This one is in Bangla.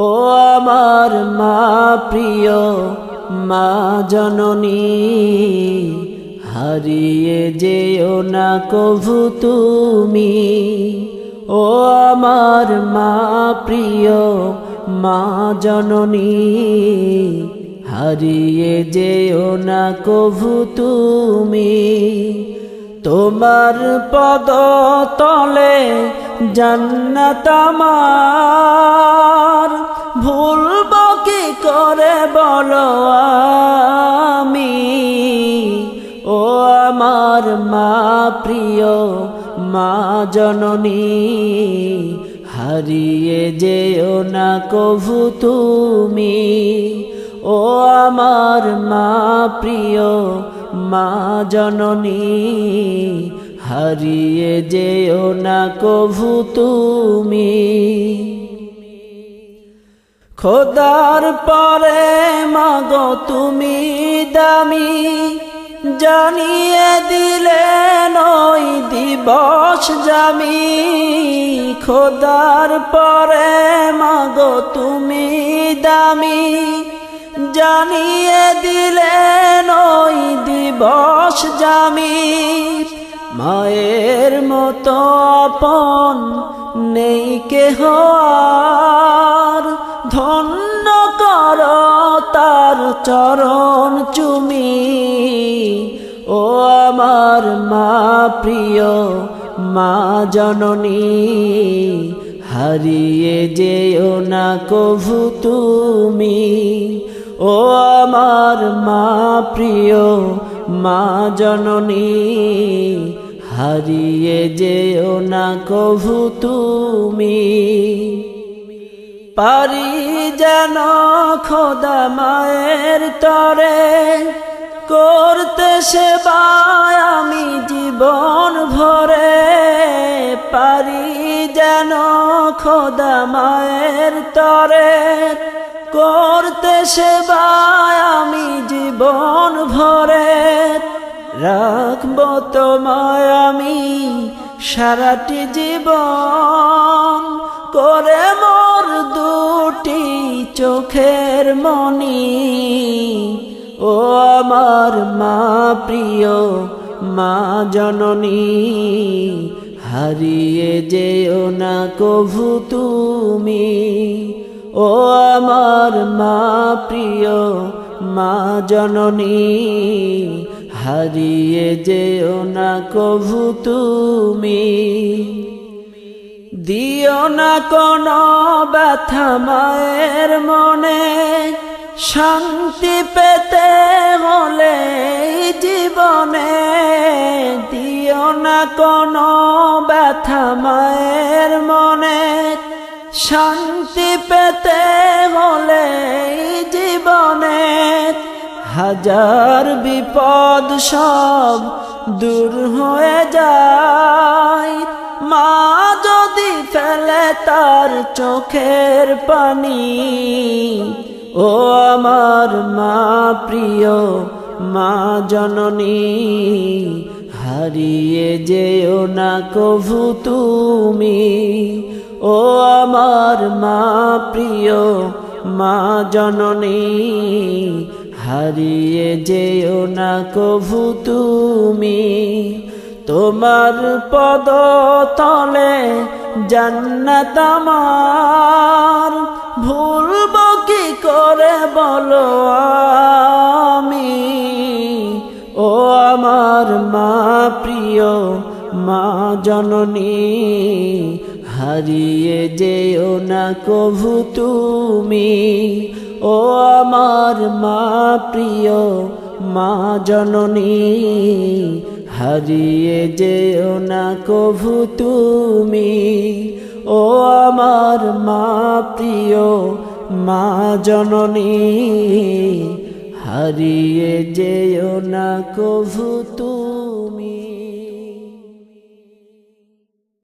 ও আমার মা প্রিয় মা জননী, হারিয়ে যেও না কভু তুমি। ও আমার মা প্রিয় মা জননী, হারিয়ে যেও না কভু তুমি। তোমার পদ তলে জান্নাত আমার, ভুলব কি করে বলো আমি। ও আমার মা প্রিয় মা জননী, হারিয়ে যেও না কভু তুমি। ও আমার মা প্রিয় মা জননী, হারিয়ে যেও না কভু তুমি। খোদার পরে মাগো তুমি দামি, জানিয়ে দিলেন ওই দিবস জামি। খোদার পরে মাগো তুমি দামি, জানিয়ে দিলেন ওই দিবস জামি। মায়ের মতো আপন নেই কেহ আর, ধন্য কর তার চরণ চুমি। ও আমার মা প্রিয় মা জননী, হারিয়ে যেও না কভু তুমি। ও আমার মা প্রিয় মা জননী, হারিয়ে যেও না কভু তুমি। পারি যেন খোদা মায়ের তরে, করতে সেবায় আমি জীবন ভরে। পারি যেন খোদা মায়ের তরে, করতে সেবায় আমি জীবন ভরে। রাখবো তোমায় আমি সারাটি জীবন, করে মোর দুটি চোখের মনি। ও আমার মা প্রিয় মা জননী, হারিয়ে যেও না কভু তুমি। ও আমার মা প্রিয় মা জননী, হারিয়ে যেও না কভু তুমি। দিও না কোনো ব্যথা মায়ের মনে, শান্তি পেতে হলে জীবনে। দিও না কোনো ব্যথা মায়ের মনে, শান্তি পেতে হলে জীবনে। হাজার বিপদ সব দূর হয়ে যায়, মা যদি ফেলে তার চোখের পানি। ও আমার মা প্রিয় মা জননী, হারিয়ে যেও না কভু তুমি। ও আমার মা প্রিয় মা জননী, হারিয়ে যেও না কভু তুমি। তোমার পদ তলে জান্নাত আমার, ভুলব কি করে বলো আমি। ও আমার মা প্রিয় মা জননী, হারিয়ে যেও না কভু তুমি। ও আমার মা প্রিয় মা জননী, হারিয়ে যেও না কভু তুমি। ও আমার মা প্রিয় মা জননী, হারিয়ে যেও না কভু তুমি।